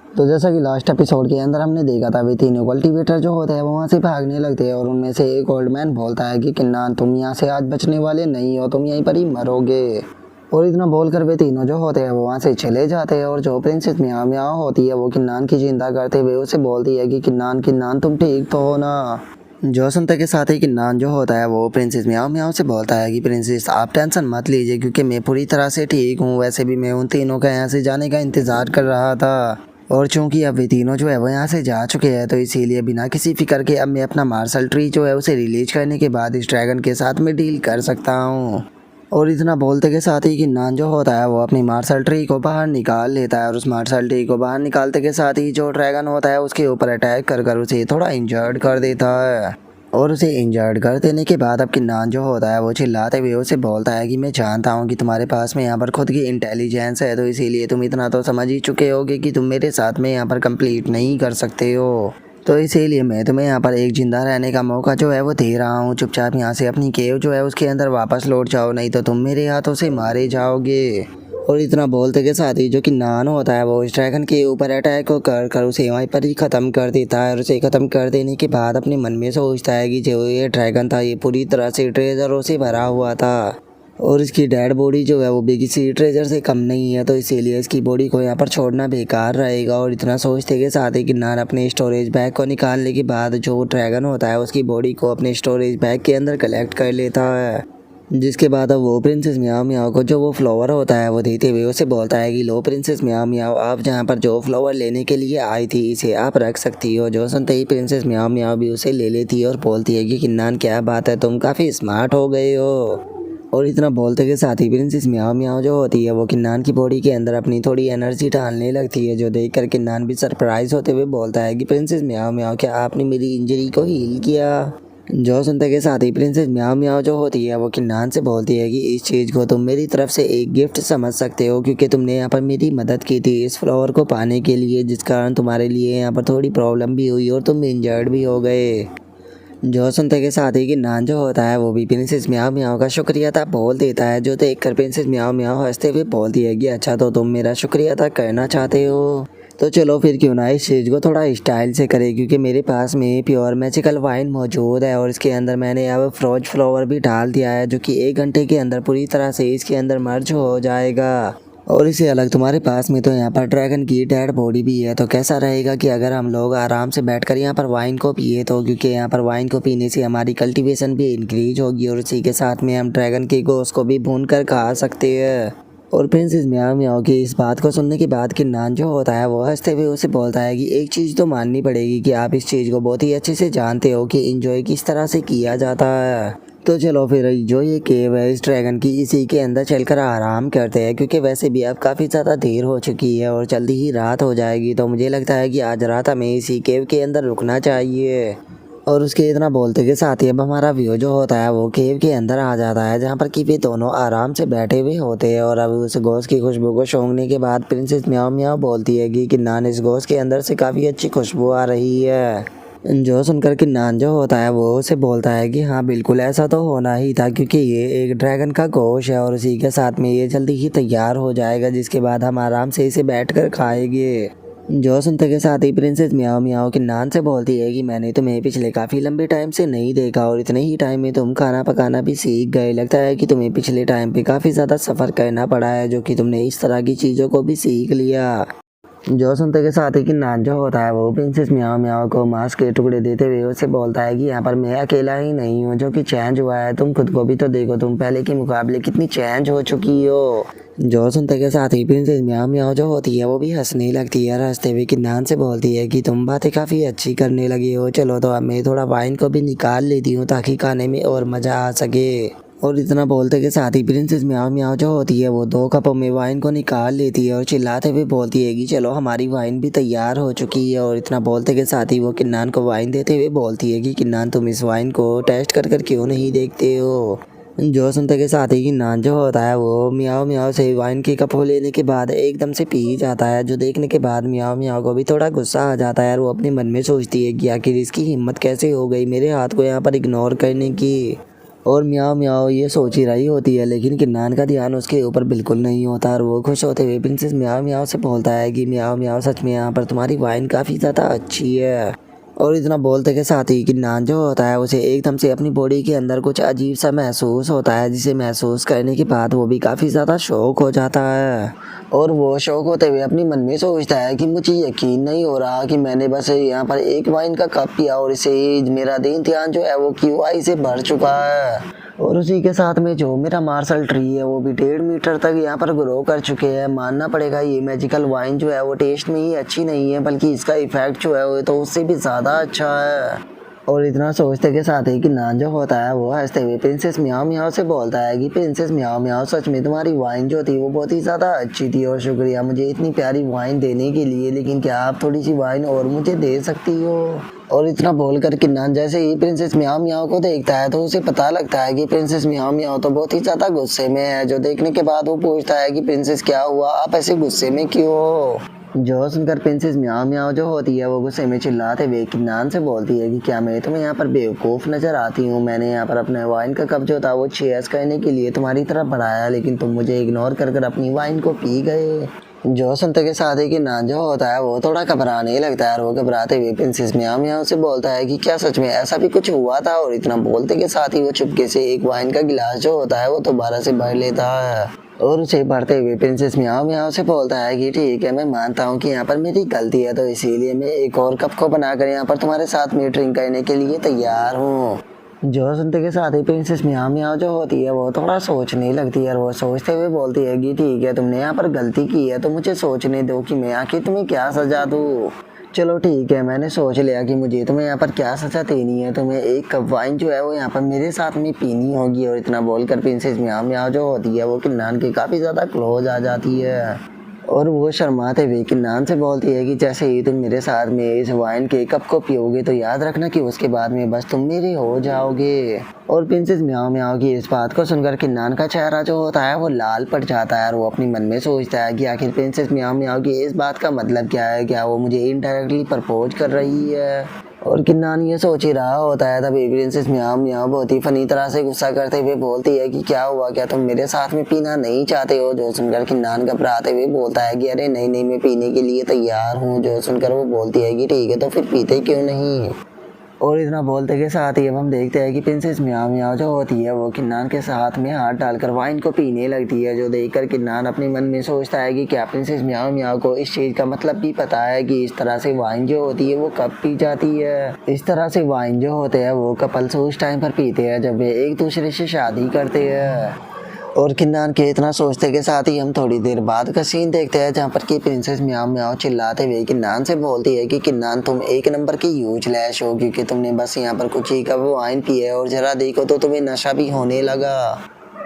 तो जैसा कि लास्ट एपिसोड के अंदर हमने देखा था, वे तीनों कल्टीवेटर जो होते हैं वो वहाँ से भागने लगते हैं और उनमें से एक ओल्ड मैन बोलता है कि किन्नान तुम यहाँ से आज बचने वाले नहीं हो, तुम यहीं पर ही मरोगे। और इतना बोलकर वे तीनों जो होते हैं वो वहाँ से चले जाते हैं। और जो प्रिंसेस म्याओ म्याओ होती है वो किन्नान की चिंता करते हुए उसे बोलती है कि किन्नान किन्नान तुम ठीक तो हो ना। जो सुनते के साथ ही किन्नान जो होता है वो प्रिंसेस म्याओ म्याओ से बोलता है कि प्रिंसेस आप टेंशन मत लीजिए, क्योंकि मैं पूरी तरह से ठीक हूँ। वैसे भी मैं उन तीनों का यहाँ से जाने का इंतज़ार कर रहा था, और चूंकि अब वे तीनों जो है वो यहाँ से जा चुके हैं, तो इसीलिए बिना किसी फिक्र के अब मैं अपना मार्शल ट्री जो है उसे रिलीज करने के बाद इस ड्रैगन के साथ में डील कर सकता हूँ। और इतना बोलते के साथ ही किन्नान जो होता है वो अपनी मार्शल ट्री को बाहर निकाल लेता है, और उस मार्शल ट्री को बाहर निकालते के साथ ही जो ड्रैगन होता है उसके ऊपर अटैक कर कर उसे थोड़ा इंजर्ड कर देता है। और उसे इंजर्ड कर देने के बाद अब किन्नान जो होता है वो चिल्लाते हुए उसे बोलता है कि मैं जानता हूँ कि तुम्हारे पास में यहाँ पर खुद की इंटेलिजेंस है, तो इसीलिए तुम इतना तो समझ ही चुके होगे कि तुम मेरे साथ में यहाँ पर कंप्लीट नहीं कर सकते हो। तो इसीलिए मैं तुम्हें यहाँ पर एक जिंदा रहने का मौका जो है वो दे रहा हूँ। चुपचाप यहाँ से अपनी केव जो है उसके अंदर वापस लौट जाओ, नहीं तो तुम मेरे हाथों से मारे जाओगे। और इतना बोलते के साथ ही जो कि नान होता है वो इस ड्रैगन के ऊपर अटैक को कर कर उसे वहीं पर ही ख़त्म कर देता है। और उसे ख़त्म कर देने के बाद अपने मन में सोचता है कि जो ये ड्रैगन था ये पूरी तरह से ट्रेजरों से भरा हुआ था, और इसकी डेड बॉडी जो है वो भी किसी ट्रेजर से कम नहीं है, तो इसीलिए इसकी बॉडी को यहाँ पर छोड़ना बेकार रहेगा। और इतना सोचते के साथ ही किन्नान अपने स्टोरेज बैग को निकालने के बाद जो ड्रैगन होता है उसकी बॉडी को अपने स्टोरेज बैग के अंदर कलेक्ट कर लेता है। जिसके बाद अब वो प्रिंसेस म्याओ म्याओ को जो वो फ्लावर होता है वो देते हुए उसे बोलता है कि लो प्रिंसेस म्याओ म्याओ, आप जहाँ पर जो फ्लावर लेने के लिए आई थी इसे आप रख सकती हो। जो सुनते ही प्रिंसेस म्याओ म्याओ भी उसे ले लेती है और बोलती है कि किन्नान क्या बात है, तुम काफ़ी स्मार्ट हो गए हो। और इतना बोलते के साथ ही प्रिंसेस म्याओ म्याओ जो होती है वो किन्नान की बॉडी के अंदर अपनी थोड़ी एनर्जी डालने लगती है, जो देखकर किन्नान भी सरप्राइज होते हुए बोलता है कि प्रिंसेस म्याओ म्याओ क्या आपने मेरी इंजरी को हील किया। जो सुनते के साथ ही प्रिंसेस म्याओ म्याओ जो होती है वो किन्नान से बोलती है कि इस चीज़ को तुम मेरी तरफ से एक गिफ्ट समझ सकते हो, क्योंकि तुमने यहाँ पर मेरी मदद की थी इस फ्लावर को पाने के लिए, जिस कारण तुम्हारे लिए यहाँ पर थोड़ी प्रॉब्लम भी हुई और तुम इंजर्ड भी हो गए। जो सुनते के साथ ही किन्नान जो होता है वो भी प्रिंसेस म्याओ म्याओ का शुक्रिया अदा बोल देता है, जो देखकर प्रिंसेस म्याओ म्याओ हंसते हुए बोलती है कि अच्छा तो तुम मेरा शुक्रिया अदा करना चाहते हो, तो चलो फिर क्यों ना इस चीज़ को थोड़ा स्टाइल से करें, क्योंकि मेरे पास में प्योर मैजिकल वाइन मौजूद है और इसके अंदर मैंने अब फ्रोज फ्लावर भी डाल दिया है, जो कि 1 घंटे के अंदर पूरी तरह से इसके अंदर मर्ज हो जाएगा। और इससे अलग तुम्हारे पास में तो यहाँ पर ड्रैगन की डेड बॉडी भी है, तो कैसा रहेगा कि अगर हम लोग आराम से बैठकर यहाँ पर वाइन को पिए, तो क्योंकि यहाँ पर वाइन को पीने से हमारी कल्टीवेशन भी इंक्रीज होगी और उसी के साथ में हम ड्रैगन के गोश्त को भी भून कर खा सकते हैं। और प्रिंसेस म्याओ म्याओ की इस बात को सुनने के बाद किन्नान जो होता है वो हंसते हुए उसे बोलता है कि एक चीज़ तो माननी पड़ेगी कि आप इस चीज़ को बहुत ही अच्छे से जानते हो कि इंजॉय किस तरह से किया जाता है। तो चलो फिर जो ये केव है इस ड्रैगन की इसी के अंदर चलकर आराम करते हैं, क्योंकि वैसे भी अब काफ़ी ज़्यादा देर हो चुकी है और जल्दी ही रात हो जाएगी, तो मुझे लगता है कि आज रात हमें इसी केव के अंदर रुकना चाहिए। और उसके इतना बोलते के साथ ही अब हमारा व्यू जो होता है वो केव के अंदर आ जाता है, जहाँ पर कि वे दोनों आराम से बैठे हुए होते हैं। और अब उस गोश्त की खुशबू को सूंघने के बाद प्रिंसेस म्याओ म्याओ बोलती है कि किन्नान इस गोश्त के अंदर से काफ़ी अच्छी खुशबू आ रही है। जो सुनकर किन्नान जो होता है वो उसे बोलता है कि हाँ बिल्कुल ऐसा तो होना ही था, क्योंकि ये एक ड्रैगन का गोश्त है और उसी के साथ में ये जल्दी ही तैयार हो जाएगा, जिसके बाद हम आराम से इसे बैठकर खाएंगे। जो सुनते के साथ ही प्रिंसेस म्याओ म्याओ किन्नान से बोलती है कि मैंने तुम्हें पिछले काफ़ी लंबे टाइम से नहीं देखा और इतने ही टाइम में तुम खाना पकाना भी सीख गए। लगता है कि तुम्हें पिछले टाइम पे काफ़ी ज़्यादा सफ़र करना पड़ा है, जो कि तुमने इस तरह की चीज़ों को भी सीख लिया। जो सुनते के साथ ही किन्नान जो होता है वो प्रिंसेस म्याओ म्याओ को मांस के टुकड़े देते हुए उसे बोलता है कि यहाँ पर मैं अकेला ही नहीं हूँ जो कि चेंज हुआ है, तुम खुद को भी तो देखो, तुम पहले के मुकाबले कितनी चेंज हो चुकी हो। जो सुनते के साथ ही प्रिंसेस म्याओ म्याओ जो होती है वो भी हंसने लगती है, हंसते हुए किन्नान से बोलती है कि तुम बातें काफ़ी अच्छी करने लगी हो, चलो तो अब मैं थोड़ा वाइन को भी निकाल लेती हूँ ताकि खाने में और मज़ा आ सके। और इतना बोलते के साथ ही प्रिंसेस म्याओ म्याओ जो होती है वो 2 कपों में वाइन को निकाल लेती है और चिल्लाते हुए बोलती है कि चलो हमारी वाइन भी तैयार हो चुकी है। और इतना बोलते के साथ ही वो किन्नान को वाइन देते हुए बोलती है कि किन्नान तुम इस वाइन को टेस्ट कर कर क्यों नहीं देखते हो। जो सुनते के साथ ही किन्नान जो होता है वो म्याओ म्याओ से वाइन की कप लेने के बाद एकदम से पी जाता है, जो देखने के बाद म्याओ म्याओ को भी थोड़ा गुस्सा आ जाता है और वो अपने मन में सोचती है कि आखिर इसकी हिम्मत कैसे हो गई मेरे हाथ को यहाँ पर इग्नोर करने की। और म्याओ म्याओ ये सोच ही रही होती है, लेकिन किन्नान का ध्यान उसके ऊपर बिल्कुल नहीं होता और वो खुश होते हुए प्रिंसेस म्याओ म्याओ से बोलता है कि म्याओ म्याओ सच में यहाँ पर तुम्हारी वाइन काफ़ी ज़्यादा अच्छी है। और इतना बोलते के साथ ही किन्नान जो होता है उसे एकदम से अपनी बॉडी के अंदर कुछ अजीब सा महसूस होता है, जिसे महसूस करने के बाद वो भी काफ़ी ज़्यादा शौक हो जाता है। और वो शौक होते हुए अपनी मन में सोचता है कि मुझे यकीन नहीं हो रहा कि मैंने बस यहाँ पर एक वाइन का कप पिया और इसे मेरा दिन ध्यान जो है वो QI से भर चुका है। और उसी के साथ में जो मेरा मार्शल ट्री है वो भी 1.5 मीटर तक यहाँ पर ग्रो कर चुके हैं। मानना पड़ेगा ये मैजिकल वाइन जो है वो टेस्ट में ही अच्छी नहीं है, बल्कि इसका इफेक्ट जो है वो तो उससे भी ज़्यादा अच्छा है। और इतना सोचते के साथ ही किन्नान जो होता है वो हंसते हुए प्रिंसेस म्याओ म्याओ से बोलता है कि प्रिंसेस म्याओ म्याओ सच में तुम्हारी वाइन जो थी वो बहुत ही ज़्यादा अच्छी थी और शुक्रिया मुझे इतनी प्यारी वाइन देने के लिए, लेकिन क्या आप थोड़ी सी वाइन और मुझे दे सकती हो। और इतना बोलकर किन्नान जैसे ही प्रिंसेस म्याओ म्याओ को देखता है तो उसे पता लगता है कि प्रिंसेस म्याओ म्याओ तो बहुत ही ज़्यादा गुस्से में है। जो देखने के बाद वो पूछता है कि प्रिंसेस क्या हुआ, आप ऐसे गुस्से में क्यों हो। जो सुनकर प्रिंसेस म्याओ म्याओ जो होती है वो गुस्से में चिल्लाते हुए किन्नान से बोलती है कि क्या मैं तुम्हें यहाँ पर बेवकूफ़ नज़र आती हूँ। मैंने यहाँ पर अपने वाइन का कप जो था वो चीयर्स करने के लिए तुम्हारी तरफ बढ़ाया, लेकिन तुम मुझे इग्नोर कर कर अपनी वाइन को पी गए। जो सुनते के साथ ही किन्नान जो होता है वो थोड़ा घबराने लगता है और वो घबराते हुए प्रिंसेस म्याओ म्याओ से बोलता है कि क्या सच में ऐसा भी कुछ हुआ था। और इतना बोलते के साथ ही वो चुपके से एक वाइन का गिलास जो होता है वो दोबारा से भर लेता है और उसे भरते हुए प्रिंसेस म्याओ म्याओ से बोलता है कि ठीक है, मैं मानता हूँ कि यहाँ पर मेरी गलती है, तो इसीलिए मैं एक और कप को बनाकर यहाँ पर तुम्हारे साथ में ड्रिंक करने के लिए तैयार हूँ। जो सुनते के साथ ही प्रिंसेस म्याओ म्याओ जो होती है वो थोड़ा सोचने लगती है और वो सोचते हुए बोलती है कि ठीक है, तुमने यहाँ पर गलती की है तो मुझे सोचने दो कि मैं आखिर तुम्हें क्या सजा दूँ। चलो ठीक है, मैंने सोच लिया कि मुझे तुम्हें यहाँ पर क्या सजा देनी है। तुम्हें एक कप वाइन जो है वो यहाँ पर मेरे साथ में पीनी होगी। और इतना बोलकर प्रिंसेस म्याओ म्याओ जो होती है वो किन्नान के काफ़ी ज़्यादा क्लोज आ जाती है और वो शर्माते हुए किन्नान से बोलती है कि जैसे ही तुम मेरे साथ में इस वाइन के कप को पियोगे तो याद रखना कि उसके बाद में बस तुम मेरे हो जाओगे। और प्रिंसेस म्याओ म्याओ की इस बात को सुनकर किन्नान का चेहरा जो होता है वो लाल पड़ जाता है और वो अपनी मन में सोचता है कि आखिर प्रिंसेस म्याओ म्याओ की इस बात का मतलब क्या है, क्या वो मुझे इनडायरेक्टली प्रपोज कर रही है। और किन्नान ये सोच ही रहा होता है तभी प्रिंसेस म्याओ म्याओ बहुत ही फनी तरह से गुस्सा करते हुए बोलती है कि क्या हुआ, क्या तुम मेरे साथ में पीना नहीं चाहते हो। जो सुनकर किन्नान घबराते हुए बोलता है कि अरे नहीं नहीं, मैं पीने के लिए तैयार हूँ। जो सुनकर वो बोलती है कि ठीक है, तो फिर पीते क्यों नहीं। और इतना बोलते के साथ ही अब हम देखते हैं कि प्रिंसेस म्याओ म्याओ जो होती है वो किन्नान के साथ में हाथ डालकर वाइन को पीने लगती है। जो देखकर किन्नान अपने मन में सोचता है कि क्या प्रिंसेस म्याओ म्याओ को इस चीज़ का मतलब भी पता है कि इस तरह से वाइन जो होती है वो कब पी जाती है। इस तरह से वाइन जो होते हैं वो कपल्स उस टाइम पर पीते हैं जब वे एक दूसरे से शादी करते हैं। और किन्नान के इतना सोचते के साथ ही हम थोड़ी देर बाद का सीन देखते हैं जहाँ पर कि प्रिंसेस म्याओ म्याओ चिल्लाते हुए किन्नान से बोलती है कि किन्नान, तुम एक नंबर की यूजलेस हो, क्योंकि तुमने बस यहाँ पर कुछ ही कप वाइन पी है और जरा देखो तो तुम्हें नशा भी होने लगा।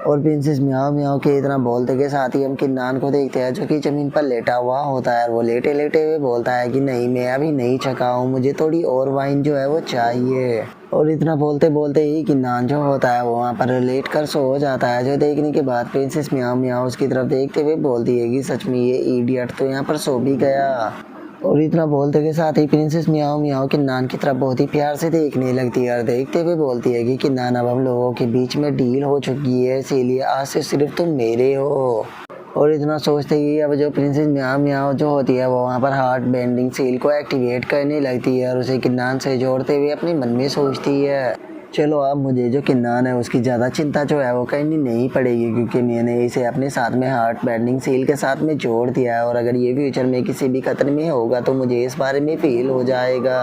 और प्रिंसेस म्याओ म्याओ के इतना बोलते के साथ ही हम किन्नान को देखते हैं जो कि ज़मीन पर लेटा हुआ होता है और वो लेटे लेटे हुए बोलता है कि नहीं, मैं अभी नहीं चखा हूँ, मुझे थोड़ी और वाइन जो है वो चाहिए। और इतना बोलते बोलते ही किन्नान जो होता है वो वहाँ पर लेट कर सो जाता है। जो देखने के बाद प्रिंसेस म्याओ म्याओ उसकी तरफ देखते हुए बोलती है कि सच में ये इडियट तो यहाँ पर सो भी गया। और इतना बोलते के साथ ही प्रिंसेस म्याओ म्याओ किन्नान की तरफ बहुत ही प्यार से देखने लगती है और देखते हुए बोलती है कि किन्नान, अब हम लोगों के बीच में डील हो चुकी है, इसीलिए आज से सिर्फ तुम मेरे हो। और इतना सोचते ही अब जो प्रिंसेस म्याओ म्याओ जो होती है वो वहाँ पर हार्ट बेंडिंग सील को एक्टिवेट करने लगती है और उसे किन्नान से जोड़ते हुए अपने मन में सोचती है चलो अब मुझे जो किन्नान है उसकी ज़्यादा चिंता जो है वो करनी नहीं पड़ेगी, क्योंकि मैंने इसे अपने साथ में हार्ट बेंडिंग सील के साथ में जोड़ दिया है और अगर ये फ्यूचर में किसी भी खतरे में होगा तो मुझे इस बारे में फील हो जाएगा।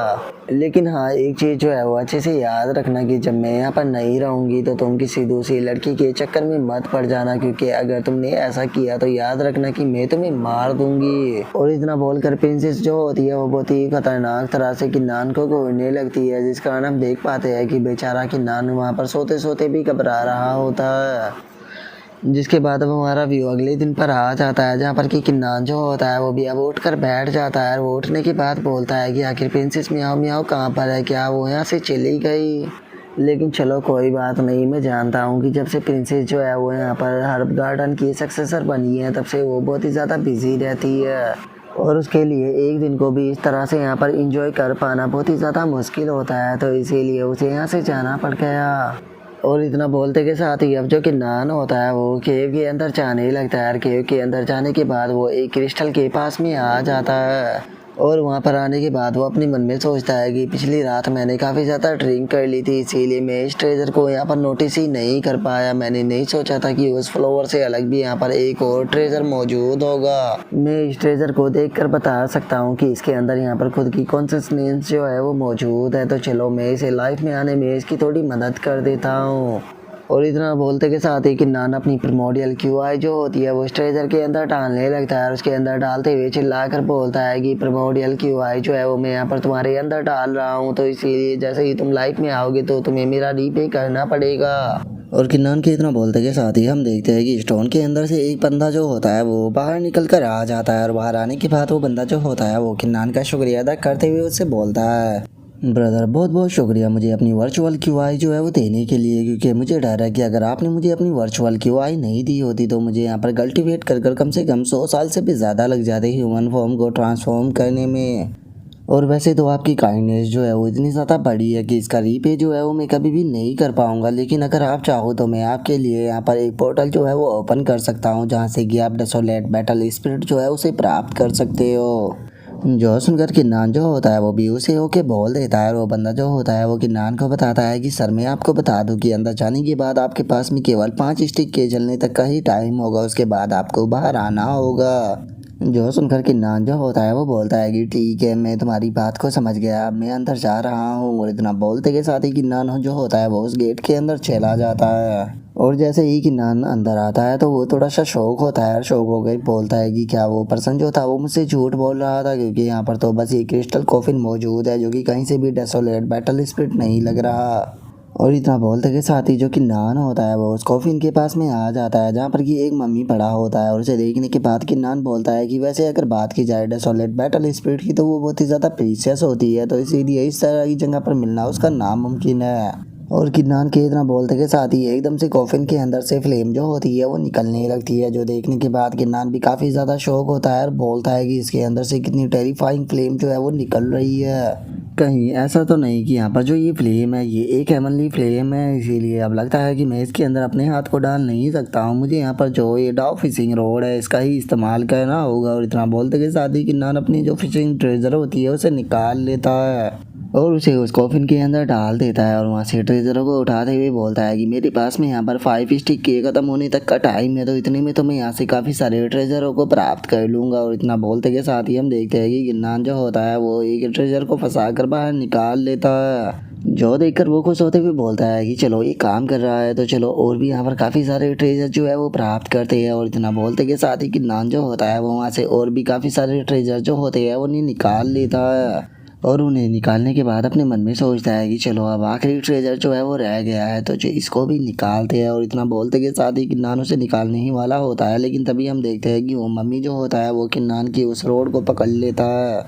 लेकिन हाँ, एक चीज़ जो है वो अच्छे से याद रखना कि जब मैं यहाँ पर नहीं रहूँगी तो तुम किसी दूसरी लड़की के चक्कर में मत पड़ जाना, क्योंकि अगर तुमने ऐसा किया तो याद रखना कि मैं तुम्हें मार दूंगी। और इतना बोलकर प्रिंसेस जो होती है वो बहुत ही खतरनाक तरह से किन्नान को घूरने लगती है, जिस कारण हम देख पाते हैं कि बेचारा किन्नान वहाँ पर सोते सोते भी घबरा रहा होता है। जिसके बाद अब हमारा व्यू अगले दिन पर आ जाता है जहाँ पर कि किन्नान जो होता है वो भी अब उठ कर बैठ जाता है। वो उठने के बाद बोलता है कि आखिर प्रिंसेस म्याओ म्याओ कहाँ पर है, क्या वो यहाँ से चली गई। लेकिन चलो कोई बात नहीं, मैं जानता हूँ कि जब से प्रिंसेस जो है वो यहाँ पर हर्ब गार्डन की सक्सेसर बनी है तब से वो बहुत ही ज़्यादा बिजी रहती है और उसके लिए एक दिन को भी इस तरह से यहाँ पर एंजॉय कर पाना बहुत ही ज़्यादा मुश्किल होता है, तो इसीलिए उसे यहाँ से जाना पड़ गया। और इतना बोलते के साथ ही अब जो किन्नान होता है वो केव के अंदर जाने लगता है और केव के अंदर जाने के बाद वो एक क्रिस्टल के पास में आ जाता है। और वहाँ पर आने के बाद वो अपने मन में सोचता है कि पिछली रात मैंने काफ़ी ज़्यादा ड्रिंक कर ली थी, इसीलिए मैं इस ट्रेजर को यहाँ पर नोटिस ही नहीं कर पाया। मैंने नहीं सोचा था कि उस फ्लोवर से अलग भी यहाँ पर एक और ट्रेजर मौजूद होगा। मैं इस ट्रेजर को देखकर बता सकता हूँ कि इसके अंदर यहाँ पर खुद की कॉन्सियसनेस जो है वो मौजूद है, तो चलो मैं इसे लाइफ में आने में इसकी थोड़ी मदद कर देता हूँ। और इतना बोलते के साथ ही किन्नान अपनी प्रिमोडियल क्यूआई जो होती है वो इस ट्रेजर के अंदर डालने लगता है और उसके अंदर डालते हुए चिल्लाकर बोलता है कि प्रिमोडियल क्यूआई जो है वो मैं यहाँ पर तुम्हारे अंदर डाल रहा हूँ, तो इसीलिए जैसे ही तुम लाइफ में आओगे तो तुम्हें मेरा रीपे करना पड़ेगा। और किन्नान के इतना बोलते के साथ ही हम देखते हैं कि स्टोन के अंदर से एक बंदा जो होता है वो बाहर निकल कर आ जाता है और बाहर आने के बाद वो बंदा जो होता है वो किन्नान का शुक्रिया अदा करते हुए उससे बोलता है, ब्रदर बहुत बहुत शुक्रिया मुझे अपनी वर्चुअल क्यूआई जो है वो देने के लिए, क्योंकि मुझे डर है कि अगर आपने मुझे अपनी वर्चुअल क्यूआई नहीं दी होती तो मुझे यहाँ पर कल्टिवेट कर कम से कम 100 साल से भी ज़्यादा लग जाते ह्यूमन फॉर्म को ट्रांसफॉर्म करने में। और वैसे तो आपकी काइंडनेस जो है वो इतनी ज़्यादा बड़ी है कि इसका रीपे जो है वो मैं कभी भी नहीं कर पाऊँगा, लेकिन अगर आप चाहो तो मैं आपके लिए यहाँ पर एक पोर्टल जो है वो ओपन कर सकता हूँ जहाँ से कि आप डेसोलेट बैटल स्पिरिट जो है उसे प्राप्त कर सकते हो। जो सुनकर किन्नान जो होता है वो भी उसे होके बोल देता है और वो बंदा जो होता है वो किन्नान को बताता है कि सर मैं आपको बता दूं कि अंदर जाने के बाद आपके पास में केवल 5 स्टिक के जलने तक का ही टाइम होगा, उसके बाद आपको बाहर आना होगा। जो सुनकर किन्नान जो होता है वो बोलता है कि ठीक है मैं तुम्हारी बात को समझ गया, मैं अंदर जा रहा हूँ। और इतना बोलते के साथ ही किन्नान जो होता है वो उस गेट के अंदर चला जाता है। और जैसे ही किन्नान अंदर आता है तो वो थोड़ा सा शौक होता है और शौक हो गई बोलता है कि क्या वो पर्सन जो था वो मुझसे झूठ बोल रहा था, क्योंकि यहाँ पर तो बस ये क्रिस्टल कॉफिन मौजूद है जो कि कहीं से भी डेसोलेट बैटल स्पिरिट नहीं लग रहा। और इतना बोलते के साथ ही जो किन्नान होता है वो उस कॉफिन के पास में आ जाता है जहाँ पर कि एक मम्मी पड़ा होता है। और उसे देखने के बाद किन्नान बोलता है कि वैसे अगर बात की जाए डेसोलेट बैटल स्पिरिट की तो वो बहुत ही ज़्यादा प्रीशियस होती है, तो इसीलिए इस तरह की जगह पर मिलना उसका नामुमकिन है। और किन्नान के इतना बोलते के साथ ही एकदम से कॉफिन के अंदर से फ्लेम जो होती है वो निकलने लगती है, जो देखने के बाद किन्नान भी काफ़ी ज़्यादा शौक होता है और बोलता है कि इसके अंदर से कितनी टेरिफाइंग फ्लेम जो है वो निकल रही है। कहीं ऐसा तो नहीं कि यहाँ पर जो ये फ्लेम है ये एक हेवनली फ्लेम है, इसीलिए अब लगता है कि मैं इसके अंदर अपने हाथ को डाल नहीं सकता हूँ, मुझे यहाँ पर जो ये डाव फिशिंग रोड है इसका ही इस्तेमाल करना होगा। और इतना बोलते के साथ ही किन्नान अपनी जो फिशिंग ट्रेजर होती है उसे निकाल लेता है और उसे उस कॉफिन के अंदर डाल देता है और वहाँ से ट्रेजरों को उठाते हुए बोलता है कि मेरे पास में यहाँ पर 5 स्टिक के ख़त्म होने तक का टाइम है, तो इतने में तो मैं यहाँ से काफ़ी सारे ट्रेजरों को प्राप्त कर लूँगा। और इतना बोलते के साथ ही हम देखते हैं कि किन्नान जो होता है वो एक ट्रेजर को फंसा कर बाहर निकाल लेता है। जो देखकर वो खुश होते हुए बोलता है कि चलो ये काम कर रहा है तो चलो और भी यहाँ पर काफ़ी सारे ट्रेजर जो है वो प्राप्त करते हैं। और इतना बोलते के साथ ही किन्नान जो होता है वो वहाँ से और भी काफ़ी सारे ट्रेजर जो होते हैं वो उन्हें निकाल लेता है। और उन्हें निकालने के बाद अपने मन में सोचता है कि चलो अब आखिरी ट्रेजर जो है वो रह गया है तो जो इसको भी निकालते हैं। और इतना बोलते के साथ ही किन्नान उसे निकालने ही वाला होता है, लेकिन तभी हम देखते हैं कि वो मम्मी जो होता है वो किन्नान की उस रोड को पकड़ लेता है।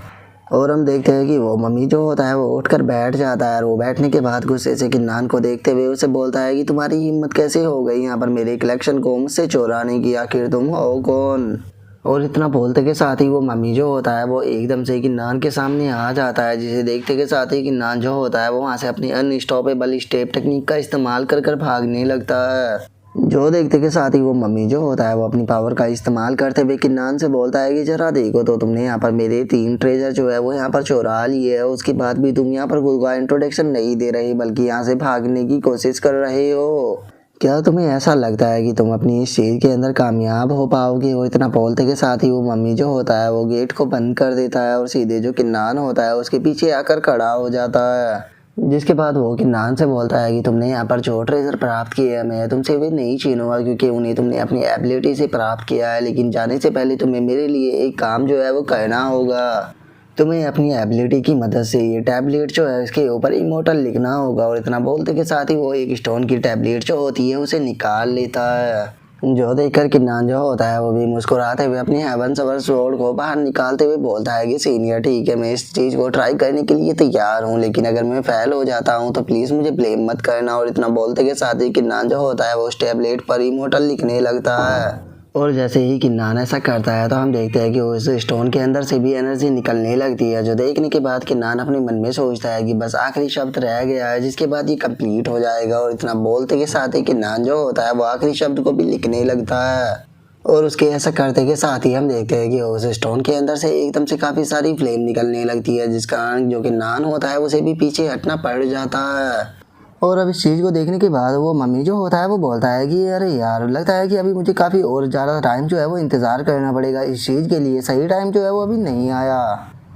और हम देखते हैं कि वो मम्मी जो होता है वो उठकर बैठ जाता है और वो बैठने के बाद गुस्से से किन्नान को देखते हुए उसे बोलता है कि तुम्हारी हिम्मत कैसे हो गई यहाँ पर मेरे कलेक्शन को मुझसे चुराने की, आखिर तुम हो कौन। और इतना बोलते के साथ ही वो मम्मी जो होता है वो एकदम से किन्नान के सामने आ जाता है, जिसे देखते के साथ ही किन्नान जो होता है वो वहाँ से अपनी अनस्टॉपेबल स्टेप टेक्निक का इस्तेमाल कर भागने लगता है। जो देखते के साथ ही वो मम्मी जो होता है वो अपनी पावर का इस्तेमाल करते हुए किन्नान से बोलता है कि जरा देखो तो तुमने यहाँ पर मेरे 3 ट्रेजर जो है वो यहाँ पर चुरा लिए है, उसके बाद भी तुम यहाँ पर खुद का इंट्रोडक्शन नहीं दे रहे बल्कि यहाँ से भागने की कोशिश कर रहे हो। क्या तुम्हें ऐसा लगता है कि तुम अपनी इस चीज़ के अंदर कामयाब हो पाओगे। और इतना बोलते के साथ ही वो मम्मी जो होता है वो गेट को बंद कर देता है और सीधे जो किन्नान होता है उसके पीछे आकर खड़ा हो जाता है, जिसके बाद वो किन्नान से बोलता है कि तुमने यहाँ पर जो ट्रेजर प्राप्त किए हैं मैं तुमसे वे नहीं छीनूंगा, क्योंकि उन्हें तुमने अपनी एबिलिटी से प्राप्त किया है, लेकिन जाने से पहले तुम्हें मेरे लिए एक काम जो है वो करना होगा। तुम्हें अपनी एबिलिटी की मदद से ये टैबलेट जो है इसके ऊपर इमोर्टल लिखना होगा। और इतना बोलते के साथ ही वो एक स्टोन की टैबलेट जो होती है उसे निकाल लेता है। जो देखकर किन्नान जो होता है वो भी मुस्कुराते हुए अपनी हेवन सवर स्वॉर्ड को बाहर निकालते हुए बोलता है कि सीनियर ठीक है मैं इस चीज़ को ट्राई करने के लिए तैयार हूँ, लेकिन अगर मैं फेल हो जाता हूँ तो प्लीज़ मुझे ब्लेम मत करना। और इतना बोलते के साथ ही किन्नान जो होता है वो उस टैबलेट पर इमोर्टल लिखने लगता है। और जैसे ही किन्नान ऐसा करता है तो हम देखते हैं कि उस स्टोन के अंदर से भी एनर्जी निकलने लगती है, जो देखने के बाद किन्नान अपने मन में सोचता है कि बस आखिरी शब्द रह गया है जिसके बाद ये कंप्लीट हो जाएगा। और इतना बोलते के साथ ही किन्नान जो होता है वो आखिरी शब्द को भी लिखने लगता है। और उसके ऐसा करते के साथ ही हम देखते हैं कि उस स्टोन के अंदर से एकदम से काफ़ी सारी फ्लेम निकलने लगती है, जिस कारण जो किन्नान होता है उसे भी पीछे हटना पड़ जाता है। और अब इस चीज़ को देखने के बाद वो मम्मी जो होता है वो बोलता है कि अरे यार, लगता है कि अभी मुझे काफ़ी और ज़्यादा टाइम जो है वो इंतज़ार करना पड़ेगा इस चीज़ के लिए, सही टाइम जो है वो अभी नहीं आया।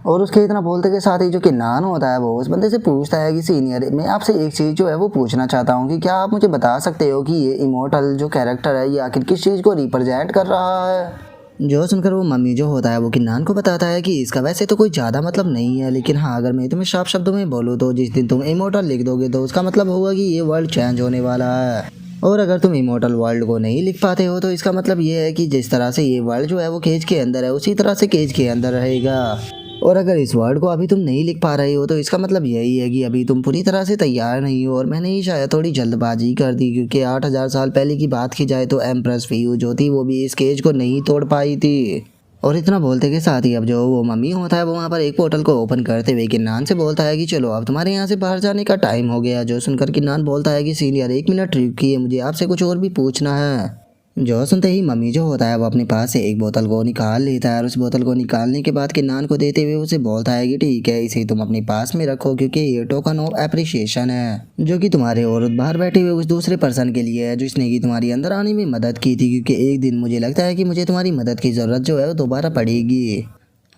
और उसके इतना बोलते के साथ ही जो किन्नान होता है वो उस बंदे से पूछता है कि सीनियर, मैं आपसे एक चीज़ जो है वो पूछना चाहता हूँ कि क्या आप मुझे बता सकते हो कि ये इमोर्टल जो कैरेक्टर है ये आखिर किस चीज़ को रिप्रेजेंट कर रहा है। जो सुनकर वो मम्मी जो होता है वो किन्नान को बताता है कि इसका वैसे तो कोई ज़्यादा मतलब नहीं है, लेकिन हाँ, अगर मैं तुम्हें साफ शब्दों में बोलूँ तो जिस दिन तुम इमोर्टल लिख दोगे तो उसका मतलब होगा कि ये वर्ल्ड चेंज होने वाला है। और अगर तुम इमोर्टल वर्ल्ड को नहीं लिख पाते हो तो इसका मतलब ये है कि जिस तरह से ये वर्ल्ड जो है वो केज के अंदर है उसी तरह से केज के अंदर रहेगा। और अगर इस वर्ड को अभी तुम नहीं लिख पा रहे हो तो इसका मतलब यही है कि अभी तुम पूरी तरह से तैयार नहीं हो। और मैंने ही शायद थोड़ी जल्दबाजी कर दी, क्योंकि 8000 साल पहले की बात की जाए तो एम्प्रेस फीयू जो थी वो भी इस केज को नहीं तोड़ पाई थी। और इतना बोलते के साथ ही अब जो वो मम्मी होता है वो वहाँ पर एक पोर्टल को ओपन करते हुए किन्नान से बोलता है कि चलो अब तुम्हारे यहाँ से बाहर जाने का टाइम हो गया। जो सुनकर किन्नान बोलता है कि सीनियर, 1 मिनट रुकिए, मुझे आपसे कुछ और भी पूछना है। जो सुनते ही मम्मी जो होता है वो अपने पास से एक बोतल को निकाल लेता है और उस बोतल को निकालने के बाद किन्नान को देते हुए उसे बोलता है कि ठीक है, इसे तुम अपने पास में रखो, क्योंकि ये टोकन ऑफ एप्रिशिएशन है जो कि तुम्हारे और बाहर बैठे हुए उस दूसरे पर्सन के लिए है जिसने कि तुम्हारी अंदर आने में मदद की थी, क्योंकि एक दिन मुझे लगता है कि मुझे तुम्हारी मदद की ज़रूरत जो है वो दोबारा पड़ेगी।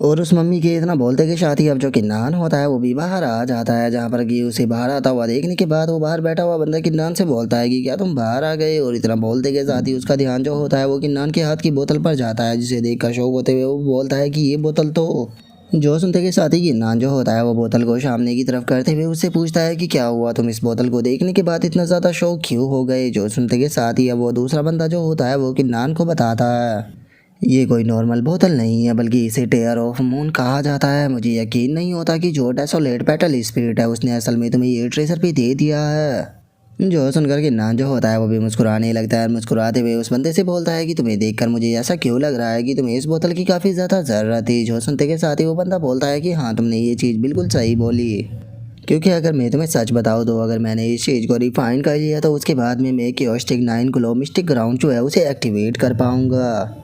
और उस मम्मी के इतना बोलते के साथ ही अब जो किन्नान होता है वो भी बाहर आ जाता है, जहाँ पर कि उसे बाहर आता हुआ देखने के बाद वो बाहर बैठा हुआ बंदा किन्नान से बोलता है कि क्या तुम बाहर आ गए। और इतना बोलते के साथ ही उसका ध्यान जो होता है वो किन्नान के हाथ की बोतल पर जाता है, जिसे देख कर शौक होते हुए वो बोलता है कि ये बोतल तो। जो सुनते के साथ ही किन्नान जो होता है वो बोतल को सामने की तरफ करते हुए उससे पूछता है कि क्या हुआ, तुम इस बोतल को देखने के बाद इतना ज़्यादा शौक क्यों हो गए। जो सुनते के साथ ही अब वो दूसरा बंदा जो होता है वो किन्नान को बताता है ये कोई नॉर्मल बोतल नहीं है, बल्कि इसे टेयर ऑफ मून कहा जाता है। मुझे यकीन नहीं होता कि जो डेसोलेट पेटल स्पिरिट है उसने असल में तुम्हें ये ट्रेजर भी दे दिया है। जो सुनकर किन्नान जो होता है वो भी मुस्कुराने लगता है। मुस्कुराते हुए उस बंदे से बोलता है कि तुम्हें देखकर मुझे ऐसा क्यों लग रहा है कि तुम्हें इस बोतल की काफ़ी ज़्यादा ज़रूरत थी। जो सुनते के साथ ही वो बंदा बोलता है कि हाँ, तुमने ये चीज़ बिल्कुल सही बोली, क्योंकि अगर मैं तुम्हें सच बताऊँ तो अगर मैंने इस चीज़ को रिफाइन कर लिया तो उसके बाद में मैं क्योस्टिक 9 किलो मिस्टिक ग्राउंड जो है उसे एक्टिवेट कर पाऊँगा।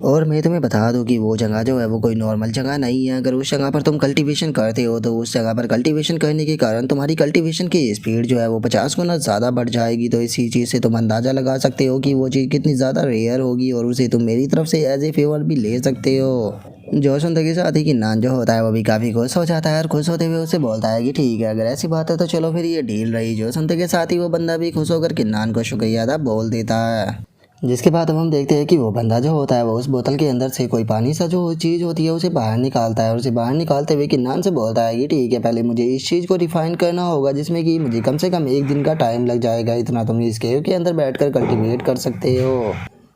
और मैं तुम्हें बता दूं कि वो जगह जो है वो कोई नॉर्मल जगह नहीं है। अगर उस जगह पर तुम कल्टीवेशन करते हो तो उस जगह पर कल्टीवेशन करने के कारण तुम्हारी कल्टीवेशन की स्पीड जो है वो 50 गुना ज़्यादा बढ़ जाएगी। तो इसी चीज़ से तुम अंदाज़ा लगा सकते हो कि वो चीज़ कितनी ज़्यादा रेयर होगी और उसे तुम मेरी तरफ से एज ए फेवर भी ले सकते हो। जो सुनते के साथ ही किन्नान जो होता है वो भी काफ़ी खुश हो जाता है और खुश होते हुए उसे बोलता है कि ठीक है, अगर ऐसी बात है तो चलो फिर ये डील रही। जो सुनते के साथ ही वो बंदा भी खुश होकर किन्नान को शुक्रिया अदा बोल देता है। जिसके बाद अब हम देखते हैं कि वो बंदा जो होता है वो उस बोतल के अंदर से कोई पानी सा जो चीज़ होती है उसे बाहर निकालता है और उसे बाहर निकालते हुए किन्नान से बोलता है कि ठीक है, पहले मुझे इस चीज़ को रिफाइन करना होगा जिसमें कि मुझे कम से कम 1 दिन का टाइम लग जाएगा। इतना तुम इस केव के अंदर बैठकर कल्टीवेट कर सकते हो।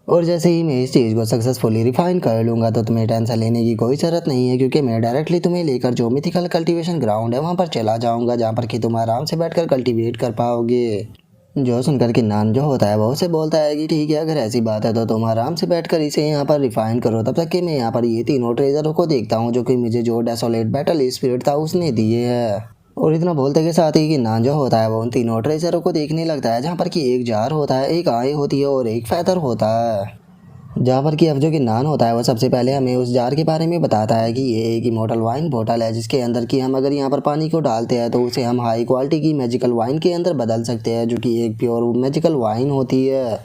और जैसे ही मैं इस चीज़ को सक्सेसफुली रिफाइन कर लूँगा तो तुम्हें टेंशन लेने की कोई ज़रूरत नहीं है, क्योंकि मैं डायरेक्टली तुम्हें लेकर जो मिथिकल कल्टीवेशन ग्राउंड है वहाँ पर चला जाऊँगा, जहाँ पर कि तुम आराम से बैठकर कल्टीवेट कर पाओगे। जो सुनकर किन्नान जो होता है वो उसे बोलता है कि ठीक है, अगर ऐसी बात है तो तुम आराम से बैठकर इसे यहाँ पर रिफाइन करो, तब तक कि मैं यहाँ पर ये तीनों ट्रेजरों को देखता हूँ जो कि मुझे जो डेसोलेट बैटल स्पिरिट था उसने दिए है। और इतना बोलते के साथ ही किन्नान जो होता है वो उन तीनों ट्रेजरों को देखने लगता है, जहाँ पर कि एक जार होता है, एक आय होती है और एक फैदर होता है। जहाँ पर कि अब जो किन्नान होता है वो सबसे पहले हमें उस जार के बारे में बताता है कि ये एक इमोर्टल वाइन बोतल है, जिसके अंदर कि हम अगर यहाँ पर पानी को डालते हैं तो उसे हम हाई क्वालिटी की मैजिकल वाइन के अंदर बदल सकते हैं, जो कि एक प्योर मैजिकल वाइन होती है।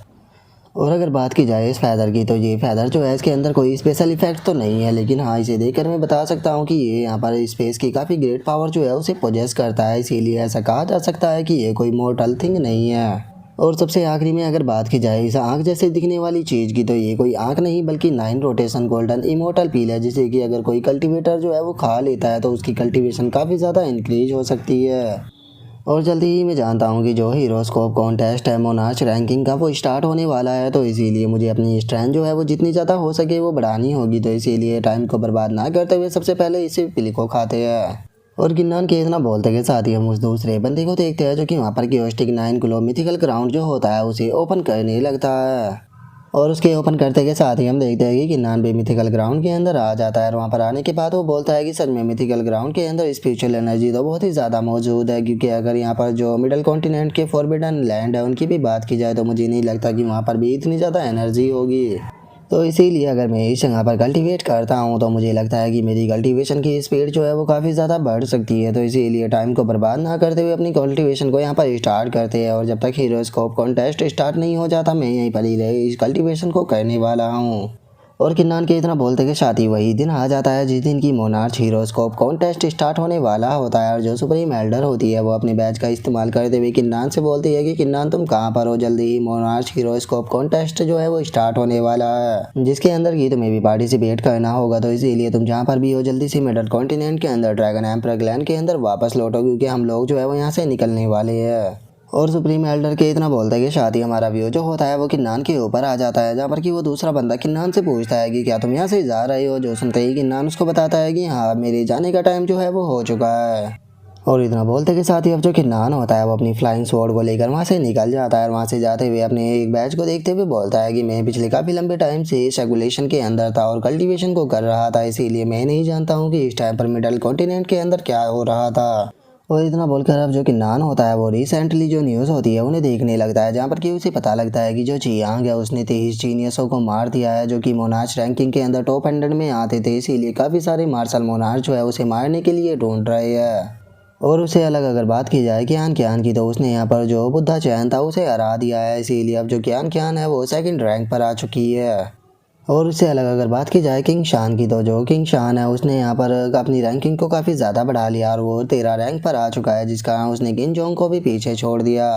और अगर बात की जाए इस फैदर की तो ये फैदर जो है इसके अंदर कोई स्पेशल इफेक्ट तो नहीं है, लेकिन हाँ, इसे देखकर मैं बता सकता हूँ कि ये यहाँ पर स्पेस की काफ़ी ग्रेट पावर जो है उसे पोजेस करता है, इसीलिए ऐसा कहा जा सकता है कि ये कोई मॉर्टल थिंग नहीं है। और सबसे आखिरी में अगर बात की जाए इस आँख जैसे दिखने वाली चीज़ की तो ये कोई आँख नहीं बल्कि 9 रोटेशन गोल्डन इमोर्टल पील है, जिसे कि अगर कोई कल्टीवेटर जो है वो खा लेता है तो उसकी कल्टीवेशन काफ़ी ज़्यादा इंक्रीज हो सकती है। और जल्दी ही मैं जानता हूँ कि जो हीरोस्कोप कॉन्टेस्ट है मोनार्च रैंकिंग का वो स्टार्ट होने वाला है, तो इसीलिए मुझे अपनी स्ट्रेंथ जो है वो जितनी ज़्यादा हो सके वो बढ़ानी होगी। तो इसीलिए टाइम को बर्बाद ना करते हुए सबसे पहले इसे पिल को खाते हैं। और किन्नान के इतना बोलते के साथ ही हम उस दूसरे बंदे को देखते हैं जो कि वहाँ पर क्योस्टिक 9 किलो मिथिकल ग्राउंड जो होता है उसे ओपन करने लगता है। और उसके ओपन करते के साथ ही हम देखते हैं कि किन्नान भी मिथिकल ग्राउंड के अंदर आ जाता है और वहाँ पर आने के बाद वो बोलता है कि सच में मिथिकल ग्राउंड के अंदर स्पिरिचुअल एनर्जी तो बहुत ही ज़्यादा मौजूद है, क्योंकि अगर यहाँ पर जो मिडल कॉन्टिनेंट के फॉरबिडन लैंड है उनकी भी बात की जाए तो मुझे नहीं लगता कि वहाँ पर भी इतनी ज़्यादा एनर्जी होगी। तो इसीलिए अगर मैं इस जगह पर कल्टीवेट करता हूँ तो मुझे लगता है कि मेरी कल्टीवेशन की स्पीड जो है वो काफ़ी ज़्यादा बढ़ सकती है। तो इसीलिए टाइम को बर्बाद ना करते हुए अपनी कल्टीवेशन को यहाँ पर स्टार्ट करते हैं और जब तक हीरोस्कोप कॉन्टेस्ट स्टार्ट नहीं हो जाता मैं यहीं पर ही रहे इस कल्टीवेशन को करने वाला हूँ। और किन्नान के इतना बोलते के साथ ही वही दिन आ जाता है जिस दिन की मोनार्च हीरोस्कोप कॉन्टेस्ट स्टार्ट होने वाला होता है और जो सुप्रीम एल्डर होती है वो अपने बैच का इस्तेमाल करते हुए किन्नान से बोलती है कि किन्नान तुम कहाँ पर हो, जल्दी ही मोनार्च हीरोस्कोप कॉन्टेस्ट जो है वो स्टार्ट होने वाला है जिसके अंदर की तुम्हें भी पार्टिसिपेट करना होगा। तो इसीलिए तुम जहाँ पर भी हो जल्दी से मिडल कॉन्टिनेंट के अंदर ड्रैगन एम्परर ग्लैंड के अंदर वापस लौटो, क्योंकि हम लोग जो है वो यहाँ से निकलने वाले हैं। और सुप्रीम एल्डर के इतना बोलता है कि शादी हमारा व्यू जो होता है वो किन्नान के ऊपर आ जाता है, जहाँ पर कि वो दूसरा बंदा किन्नान से पूछता है कि क्या तुम यहाँ से जा रहे हो। जो सुनते ही किन्नान उसको बताता है कि हाँ मेरे जाने का टाइम जो है वो हो चुका है। और इतना बोलते के साथ ही अब जो किन्नान होता है वो अपनी फ्लाइंग स्वॉर्ड को लेकर वहाँ से निकल जाता है और वहाँ से जाते हुए अपने एक बैच को देखते हुए बोलता है कि मैं पिछले काफ़ी लंबे टाइम से सेगुलेशन के अंदर था और कल्टीवेशन को कर रहा था, इसीलिए मैं नहीं जानता हूँ कि इस टाइम पर मिडल कॉन्टिनेंट के अंदर क्या हो रहा था। और इतना बोलकर अब जो किन्नान होता है वो रिसेंटली जो न्यूज़ होती है उन्हें देखने लगता है, जहाँ पर कि उसे पता लगता है कि जो चियांग है उसने 23 जीनियसों को मार दिया है जो कि मोनार्च रैंकिंग के अंदर टॉप 100 में आते थे, इसीलिए काफ़ी सारे मार्शल मोनार्च जो है उसे मारने के लिए ढूंढ रहे हैं। और उससे अलग अगर बात की जाए क्यान क्यान की तो उसने यहाँ पर जो बुद्धा चैन था उसे हरा दिया है, इसीलिए अब जो क्यान क्यान है वो सेकंड रैंक पर आ चुकी है। और उससे अलग अगर बात की जाए किंग शान की तो जो किंग शान है उसने यहाँ पर अपनी रैंकिंग को काफ़ी ज़्यादा बढ़ा लिया और वो 13 रैंक पर आ चुका है, जिसका उसने किन जोंग को भी पीछे छोड़ दिया।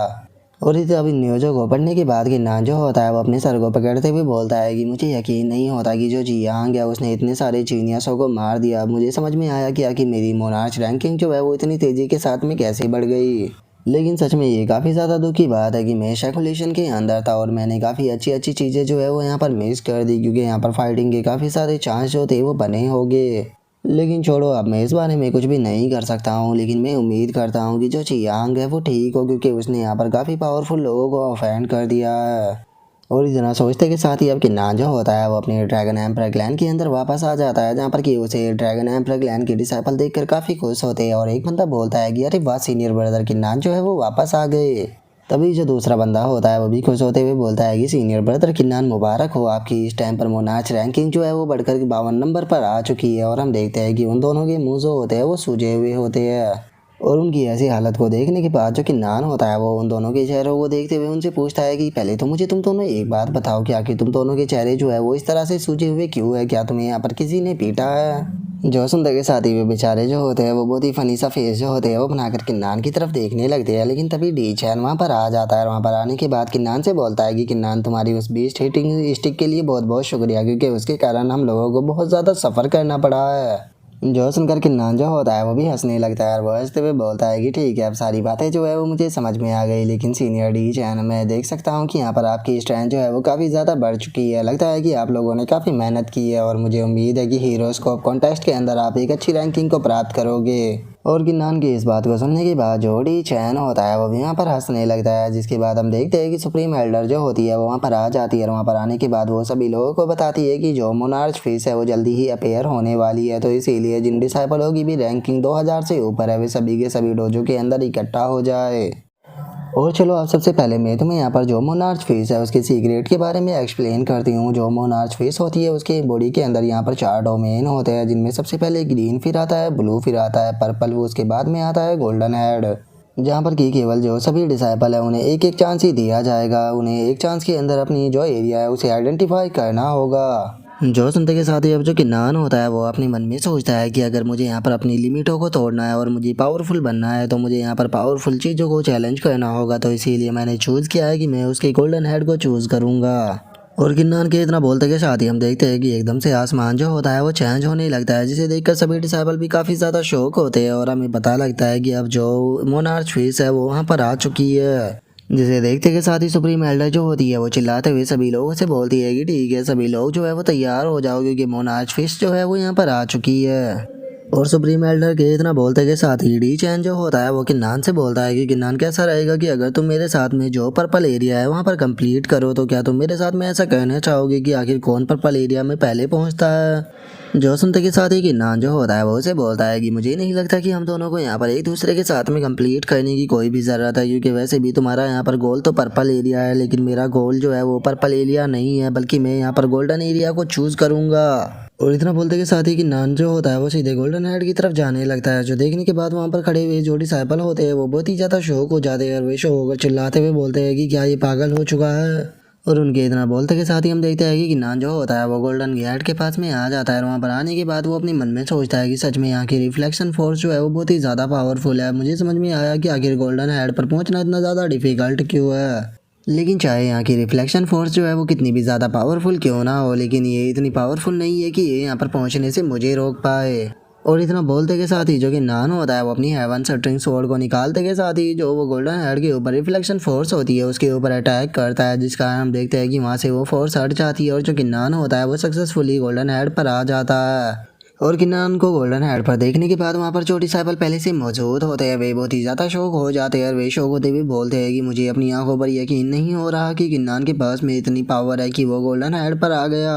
और इस अभी न्यूज़ों को पढ़ने के बाद किन्नान जो होता है वो अपने सर को पकड़ते हुए बोलता है कि मुझे यकीन नहीं होता कि जो जियांग है उसने इतने सारे जीनियसों को मार दिया। मुझे समझ में आया कि मेरी मोनार्च रैंकिंग जो है वो इतनी तेज़ी के साथ में कैसे बढ़ गई, लेकिन सच में ये काफ़ी ज़्यादा दुख की बात है कि मैं सेगुलेशन के अंदर था और मैंने काफ़ी अच्छी अच्छी चीज़ें जो है वो यहाँ पर मिस कर दी, क्योंकि यहाँ पर फाइटिंग के काफ़ी सारे चांस जो थे वो बने होंगे। लेकिन छोड़ो, अब मैं इस बारे में कुछ भी नहीं कर सकता हूँ, लेकिन मैं उम्मीद करता हूँ कि जो चियांग है वो ठीक हो, क्योंकि उसने यहाँ पर काफ़ी पावरफुल लोगों को ऑफेंड कर दिया है। और इतना सोचते के साथ ही अब किन्नान जो होता है वो अपने ड्रैगन एम्परर क्लैन के अंदर वापस आ जाता है, जहाँ पर कि उसे ड्रैगन एम्परर क्लैन के डिसाइपल देखकर काफ़ी खुश होते हैं और एक बंदा बोलता है कि अरे वाह सीनियर ब्रदर किन्नान जो है वो वापस आ गए। तभी जो दूसरा बंदा होता है वो भी खुश होते हुए बोलता है कि सीनियर ब्रदर किन्नान मुबारक हो, आपकी इस टाइम पर मोनार्च रैंकिंग जो है वो बढ़कर 52 नंबर पर आ चुकी है। और हम देखते हैं कि उन दोनों के मुँह जो होते हैं वो सूजे हुए होते हैं और उनकी ऐसी हालत को देखने के बाद जो किन्नान होता है वो उन दोनों के चेहरों को देखते हुए उनसे पूछता है कि पहले तो मुझे तुम दोनों एक बात बताओ कि आखिर तुम दोनों के चेहरे जो है वो इस तरह से सूजे हुए क्यों है, क्या तुम्हें यहाँ पर किसी ने पीटा है। जो सुनते के साथ ही वे बेचारे जो होते हैं वो बहुत ही फनी सा फेस जो होते हैं वो बनाकर किन्नान की तरफ देखने लगते हैं, लेकिन तभी डी चैन वहाँ पर आ जाता है और वहाँ पर आने के बाद किन्नान से बोलता है कि किन्नान तुम्हारी उस बीस्ट हिटिंग स्टिक के लिए बहुत बहुत शुक्रिया, क्योंकि उसके कारण हम लोगों को बहुत ज़्यादा सफ़र करना पड़ा है। जो सुनकर किन्नान जो होता है वो भी हंसने लगता है और वो हंसते हुए बोलता है कि ठीक है अब सारी बातें जो है वो मुझे समझ में आ गई, लेकिन सीनियर डी चैन मैं देख सकता हूँ कि यहाँ पर आपकी स्ट्रेंथ जो है वो काफ़ी ज़्यादा बढ़ चुकी है। लगता है कि आप लोगों ने काफ़ी मेहनत की है और मुझे उम्मीद है कि हीरोस्कोप कॉन्टेस्ट के अंदर आप एक अच्छी रैंकिंग को प्राप्त करोगे। और किन्नान की इस बात को सुनने के बाद जो डी चैन होता है वो भी यहाँ पर हंसने लगता है, जिसके बाद हम देखते हैं कि सुप्रीम एल्डर जो होती है वो वहाँ पर आ जाती है और वहाँ पर आने के बाद वो सभी लोगों को बताती है कि जो मोनार्च फीस है वो जल्दी ही अपेयर होने वाली है, तो इसीलिए जिन डिसाइपलों की भी रैंकिंग 2000 से ऊपर है वे सभी के सभी डोजो के अंदर इकट्ठा हो जाए। और चलो अब सबसे पहले मैं तुम्हें यहाँ पर जो मोनार्च फेस है उसके सीक्रेट के बारे में एक्सप्लेन करती हूँ। जो मोनार्च फेस होती है उसके बॉडी के अंदर यहाँ पर 4 डोमेन होते हैं, जिनमें सबसे पहले ग्रीन फिर आता है, ब्लू फिर आता है पर्पल, वो उसके बाद में आता है गोल्डन हेड, जहाँ पर कि केवल जो सभी डिसाइपल है उन्हें एक एक चांस ही दिया जाएगा। उन्हें एक चांस के अंदर अपनी जो एरिया है उसे आइडेंटिफाई करना होगा। जो सुनते के साथ ही अब जो किन्नान होता है वो अपने मन में सोचता है कि अगर मुझे यहाँ पर अपनी लिमिटों को तोड़ना है और मुझे पावरफुल बनना है तो मुझे यहाँ पर पावरफुल चीज़ों को चैलेंज करना होगा, तो इसीलिए मैंने चूज़ किया है कि मैं उसके गोल्डन हेड को चूज़ करूँगा। और किन्नान के इतना बोलते के साथ ही हम देखते हैं कि एकदम से आसमान जो होता है वो चेंज होने लगता है, जिसे देखकर सभी डिसाइबल भी काफ़ी ज़्यादा शौक होते हैं और हमें पता लगता है कि अब जो मोनार्च फेस है वो वहाँ पर आ चुकी है, जिसे देखते के साथ ही सुप्रीम एल्डर जो होती है वो चिल्लाते हुए सभी लोगों से बोलती है कि ठीक है सभी लोग जो है वो तैयार हो जाओ, क्योंकि मोनार्च फिश जो है वो यहाँ पर आ चुकी है। और सुप्रीम एल्डर के इतना बोलते के साथ ही डी चैन जो होता है वो किन्नान से बोलता है कि किन्नान कैसा रहेगा कि अगर तुम मेरे साथ में जो पर्पल एरिया है वहाँ पर कंप्लीट करो तो क्या तुम मेरे साथ में ऐसा कहना चाहोगे कि आखिर कौन पर्पल एरिया में पहले पहुँचता है। जो सुनते के साथ ही किन्नान जो होता है वो उसे बोलता है कि मुझे नहीं लगता कि हम दोनों को यहाँ पर एक दूसरे के साथ में कंप्लीट करने की कोई भी ज़रूरत है, क्योंकि वैसे भी तुम्हारा यहाँ पर गोल तो पर्पल एरिया है लेकिन मेरा गोल जो है वो पर्पल एरिया नहीं है, बल्कि मैं यहाँ पर गोल्डन एरिया को चूज़ करूँगा। और इतना बोलते के साथ ही किन्नान जो होता है वो सीधे गोल्डन हेड की तरफ जाने लगता है, जो देखने के बाद वहाँ पर खड़े हुए जो डिसाइपल होते हैं वो बहुत ही ज़्यादा शौक हो जाते हैं और वे शौक होकर चिल्लाते हुए बोलते हैं कि क्या ये पागल हो चुका है। और उनके इतना बोलते के साथ ही हम देखते हैं कि किन्नान जो होता है वो गोल्डन गेट के पास में आ जाता है और वहाँ पर आने के बाद वो अपने मन में सोचता है कि सच में यहाँ की रिफ्लेक्शन फोर्स जो है वो बहुत ही ज़्यादा पावरफुल है। मुझे समझ में आया कि आखिर गोल्डन हेड पर पहुँचना इतना ज़्यादा डिफ़िकल्ट क्यों है। लेकिन चाहे यहाँ की रिफ्लेक्शन फोर्स जो है वो कितनी भी ज़्यादा पावरफुल क्यों ना हो, लेकिन ये इतनी पावरफुल नहीं है कि ये यहाँ पर पहुँचने से मुझे रोक पाए। और इतना बोलते के साथ ही जो किन्नान होता है वो अपनी हेवन शटरिंग स्वॉर्ड को निकालते के साथ ही जो वो गोल्डन हेड के ऊपर रिफ्लेक्शन फोर्स होती है उसके ऊपर अटैक करता है, जिस कारण हम देखते हैं कि वहाँ से वो फोर्स हट जाती है और जो किन्नान होता है वो सक्सेसफुली गोल्डन हेड पर आ जाता है। और किन्नान को गोल्डन हेड पर देखने के बाद वहाँ पर जो डिसाइपल पहले से मौजूद होते हैं वे बहुत ही ज़्यादा शौक हो जाते हैं और वे शौक होते हुए बोलते हैं कि मुझे अपनी आंखों पर यकीन नहीं हो रहा कि किन्नान के पास में इतनी पावर है कि वो गोल्डन हेड पर आ गया।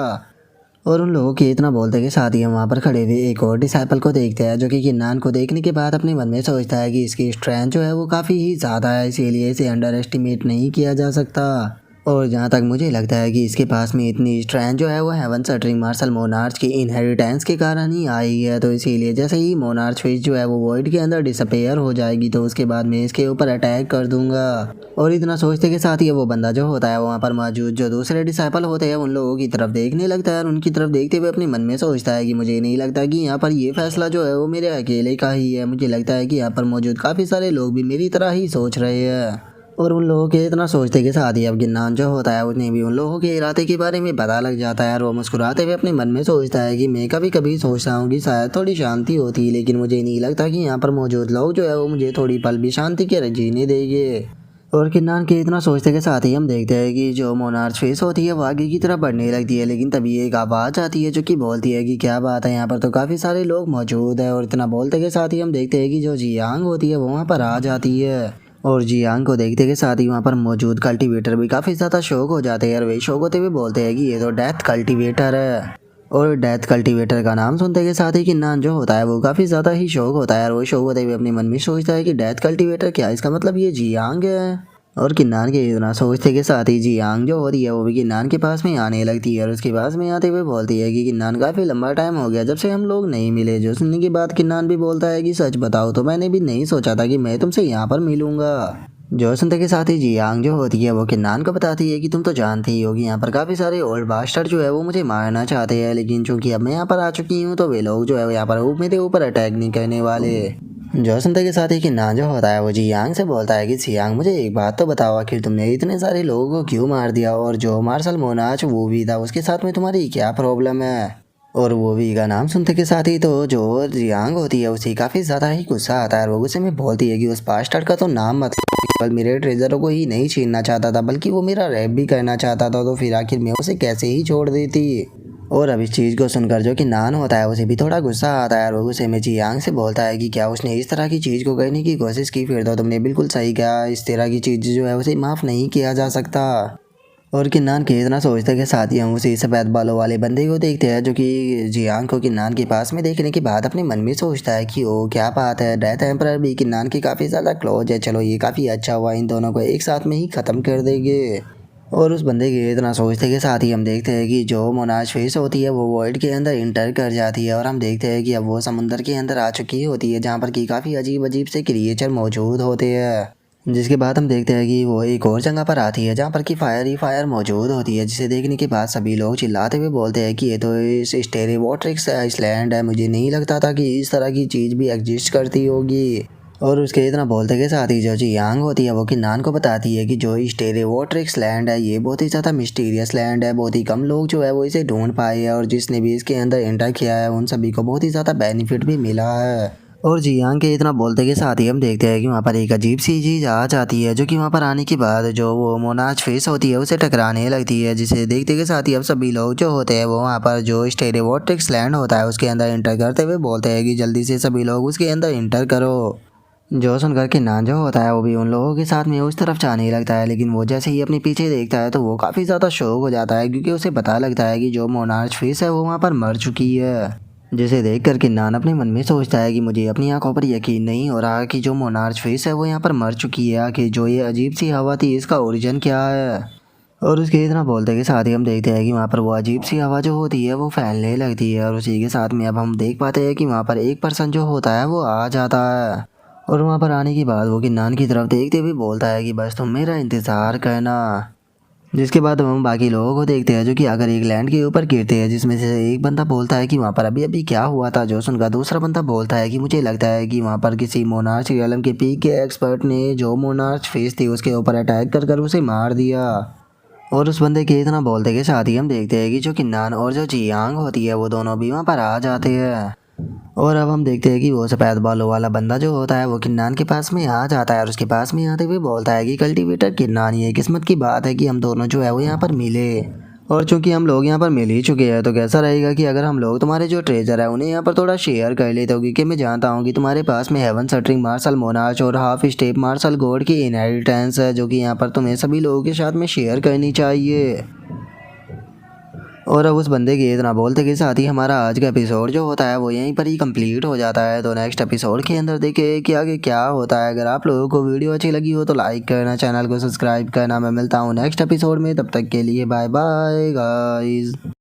और उन लोगों के इतना बोलते के साथ ही हम वहाँ पर खड़े हुए एक और डिसाइपल को देखते हैं जो कि किन्नान को देखने के बाद अपने मन में सोचता है कि इसकी स्ट्रेंथ जो है वो काफ़ी ही ज़्यादा है, इसीलिए इसे अंडर एस्टिमेट नहीं किया जा सकता। और जहाँ तक मुझे लगता है कि इसके पास में इतनी स्ट्रेंथ जो है वो हेवन शटरिंग मार्शल मोनार्च की इनहेरिटेंस के कारण ही आई है, तो इसीलिए जैसे ही मोनार्च फिश जो है वो वॉइड के अंदर डिसअपेयर हो जाएगी तो उसके बाद मैं इसके ऊपर अटैक कर दूंगा। और इतना सोचते के साथ ही वो बंदा जो होता है वहाँ पर मौजूद जो दूसरे डिसाइपल होते हैं उन लोगों की तरफ देखने लगता है और उनकी तरफ देखते हुए अपने मन में सोचता है कि मुझे नहीं लगता कि यहाँ पर ये फैसला जो है वो मेरे अकेले का ही है, मुझे लगता है कि यहाँ पर मौजूद काफ़ी सारे लोग भी मेरी तरह ही सोच रहे हैं। और उन लोगों के इतना सोचते के साथ ही अब किन्नान जो होता है उसने भी उन लोगों के इरादे के बारे में पता लग जाता है और वो मुस्कुराते हुए अपने मन में सोचता है कि मैं कभी कभी सोचता हूँ कि शायद थोड़ी शांति होती, लेकिन मुझे नहीं लगता कि यहाँ पर मौजूद लोग जो है वो मुझे थोड़ी पल भी शांति के जीने देंगे। और किन्नान के इतना सोचते के साथ ही हम देखते हैं कि जो मोनार्च फेस होती है वो आगे की तरफ बढ़ने लगती है, लेकिन तभी एक आवाज़ आती है जो कि बोलती है कि क्या बात है, यहाँ पर तो काफ़ी सारे लोग मौजूद है। और इतना बोलते के साथ ही हम देखते हैं कि जो जियांग होती है वो वहाँ पर आ जाती है और जियांग को देखते के साथ ही वहाँ पर मौजूद कल्टीवेटर भी काफ़ी ज़्यादा शौक हो जाते हैं और वे शौक होते हुए बोलते हैं कि ये तो डेथ कल्टीवेटर है। और डेथ कल्टीवेटर का नाम सुनते के साथ ही किन्नान जो होता है वो काफ़ी ज़्यादा ही शौक होता है और वो शौक होते हुए अपने मन में सोचता है कि डेथ कल्टीवेटर क्या, इसका मतलब ये जियांग है। और किन्नान के इतना सोचते के साथ ही जियांग जो होती है वो भी किन्नान के पास में आने लगती है और उसके पास में आते हुए बोलती है कि किन्नान काफ़ी लंबा टाइम हो गया जब से हम लोग नहीं मिले। जो सुनने के बाद किन्नान भी बोलता है कि सच बताओ तो मैंने भी नहीं सोचा था कि मैं तुमसे यहाँ पर मिलूंगा। जो सुनते के साथ ही जियांग जो होती है वो किन्नान को बताती है कि तुम तो जानती ही हो कि यहाँ पर काफ़ी सारे ओल्ड बास्टर्ड जो है वो मुझे मारना चाहते हैं, लेकिन चूंकि अब मैं यहाँ पर आ चुकी हूँ तो वे लोग जो है यहाँ पर मेरे ऊपर अटैक नहीं करने वाले। जो सुनते के साथ ही किन्नान जो होता है वो जियांग से बोलता है कि जियांग मुझे एक बात तो बताओ, आखिर तुमने इतने सारे लोगों को क्यों मार दिया, और जो मार्शल मोनार्च वो भी था उसके साथ में तुम्हारी क्या प्रॉब्लम है। और वो भी का नाम सुनते के साथ ही तो जो जियांग होती है उसे काफ़ी ज़्यादा ही गुस्सा आता है और वो गुस्से में बोलती है कि उस बास्टर्ड का तो नाम मत केवल मेरे ट्रेजरों को ही नहीं छीनना चाहता था बल्कि वो मेरा रैप भी करना चाहता था, तो फिर आखिर मैं उसे कैसे ही छोड़ देती। और अब इस चीज़ को सुनकर जो किन्नान होता है उसे भी थोड़ा गुस्सा आता है और वो गुस्से में जियांग से बोलता है कि क्या उसने इस तरह की चीज़ को करने की कोशिश की, फिर तो तुमने बिल्कुल सही कहा, इस तरह की चीज़ जो है उसे माफ़ नहीं किया जा सकता। और किन्नान के इतना सोचते के साथ ही हम उसी सफ़ेद बालों वाले बंदे को देखते हैं जो कि जियांग को किन्नान के पास में देखने के बाद अपने मन में सोचता है कि ओ क्या बात है, डेथ एम्परर भी किन्नान की काफ़ी ज़्यादा क्लोज है, चलो ये काफ़ी अच्छा हुआ, इन दोनों को एक साथ में ही ख़त्म कर देंगे। और उस बंदे के इतना सोचते के साथ ही हम देखते हैं कि जो मोनार्च फेस होती है वो वॉइड के अंदर इंटर कर जाती है और हम देखते हैं कि अब वो समुंदर के अंदर आ चुकी होती है जहाँ पर कि काफ़ी अजीब अजीब से क्रिएचर मौजूद होते हैं। जिसके बाद हम देखते हैं कि वो एक और जगह पर आती है जहाँ पर कि फायर ही फायर मौजूद होती है, जिसे देखने के बाद सभी लोग चिल्लाते हुए बोलते हैं कि ये तो इस स्टेरेवोट्रिक्स आइसलैंड है, मुझे नहीं लगता था कि इस तरह की चीज़ भी एग्जिस्ट करती होगी। और उसके इतना बोलते के साथ ही जो जियांग होती है वो किन्नान को बताती है कि जो स्टेरेवोट्रिक्स लैंड है ये बहुत ही ज़्यादा मिस्टीरियस लैंड है, बहुत ही कम लोग जो है वो इसे ढूंढ पाए हैं और जिसने भी इसके अंदर एंटर किया है उन सभी को बहुत ही ज़्यादा बेनिफिट भी मिला है। और जियांग के इतना बोलते के साथ ही हम देखते हैं कि वहाँ पर एक अजीब सी चीज़ आ जाती है, जो कि वहाँ पर आने के बाद जो वो मोनार्च फेस होती है उसे टकराने लगती है, जिसे देखते के साथ ही अब सभी लोग जो होते हैं वो वहाँ पर जो स्टेरियोटिक्स लैंड होता है उसके अंदर इंटर करते हुए बोलते हैं कि जल्दी से सभी लोग उसके अंदर इंटर करो। जो सुनकर किन्नान जो होता है वो भी उन लोगों के साथ में उस तरफ जाने लगता है, लेकिन वो जैसे ही अपने पीछे देखता है तो वो काफ़ी ज़्यादा शौक हो जाता है, क्योंकि उसे पता लगता है कि जो मोनार्च फेस है वो वहाँ पर मर चुकी है। जिसे देख कर किन्नान अपने मन में सोचता है कि मुझे अपनी आंखों पर यकीन नहीं हो रहा कि जो मोनार्च फेस है वो यहाँ पर मर चुकी है। आखिर जो ये अजीब सी हवा थी इसका ओरिजिन क्या है। और उसके इतना बोलते के साथ ही हम देखते हैं कि वहाँ पर वो अजीब सी हवा जो होती है वो फैलने लगती है, और उसी के साथ में अब हम देख पाते हैं कि वहाँ पर एक पर्सन जो होता है वो आ जाता है। और वहाँ पर आने के बाद वो किन्नान की तरफ देखते हुए बोलता है कि बस तुम मेरा इंतज़ार करना। जिसके बाद हम बाकी लोगों को देखते हैं जो कि अगर एक लैंड के ऊपर गिरते हैं, जिसमें से एक बंदा बोलता है कि वहाँ पर अभी अभी क्या हुआ था, जो सुनकर दूसरा बंदा बोलता है कि मुझे लगता है कि वहाँ पर किसी मोनार्च रियलम के पीक के एक्सपर्ट ने जो मोनार्च फेस थी उसके ऊपर अटैक कर कर उसे मार दिया। और उस बंदे के इतना बोलते के साथ ही हम देखते हैं कि जो किन्नान और जो जियांग होती है वो दोनों भी वहाँ पर आ जाते हैं। और अब हम देखते हैं कि वो सफ़ेद बालों वाला बंदा जो होता है वो किन्नान के पास में आ जाता है, और उसके पास में आते हुए बोलता है कि कल्टीवेटर किन्नान, ये किस्मत की बात है कि हम दोनों जो है वो यहाँ पर मिले। और चूंकि हम लोग यहाँ पर मिल ही चुके हैं तो कैसा रहेगा कि अगर हम लोग तुम्हारे जो ट्रेजर है उन्हें यहाँ पर थोड़ा शेयर कर लेते हो, क्योंकि मैं जानता हूँ कि तुम्हारे पास में हेवन सटरिंग मार्शल मोनार्च और हाफ स्टेप मार्शल गॉड की इनहेरिटेंस है, जो कि यहाँ पर तुम्हें सभी लोगों के साथ में शेयर करनी चाहिए। और अब उस बंदे के इतना बोलते के साथ ही हमारा आज का एपिसोड जो होता है वो यहीं पर ही कंप्लीट हो जाता है। तो नेक्स्ट एपिसोड के अंदर देखें कि आगे क्या होता है। अगर आप लोगों को वीडियो अच्छी लगी हो तो लाइक करना, चैनल को सब्सक्राइब करना। मैं मिलता हूँ नेक्स्ट एपिसोड में, तब तक के लिए बाय बाय गाइस।